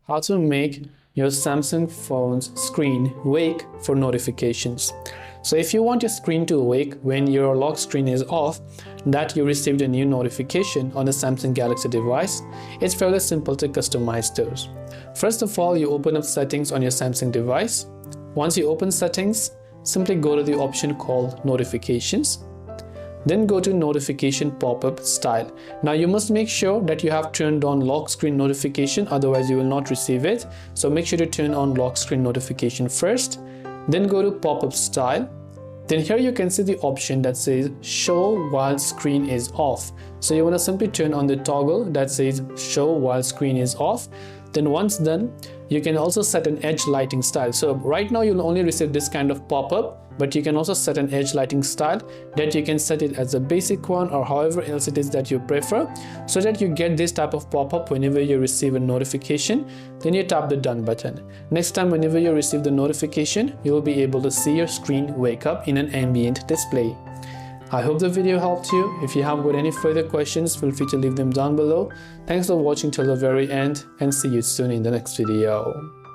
how to make your Samsung phone's screen wake for notifications. So if you want your screen to awake when your lock screen is off, that you received a new notification on a Samsung Galaxy device, it's fairly simple to customize those. First of all, you open up settings on your Samsung device. Once you open settings, simply go to the option called notifications. Then go to notification pop-up style. Now you must make sure that you have turned on lock screen notification, otherwise you will not receive it. So make sure to turn on lock screen notification first. Then go to pop-up style. Then here you can see the option that says show while screen is off. So you want to simply turn on the toggle that says show while screen is off. Then once done, you can also set an edge lighting style. So right now you'll only receive this kind of pop-up, but you can also set an edge lighting style that you can set it as a basic one or however else it is that you prefer, so that you get this type of pop-up whenever you receive a notification. Then you tap the done button. Next time whenever you receive the notification, you will be able to see your screen wake up in an ambient display. I hope the video helped you. If you have got any further questions, feel free to leave them down below. Thanks for watching till the very end, and see you soon in the next video.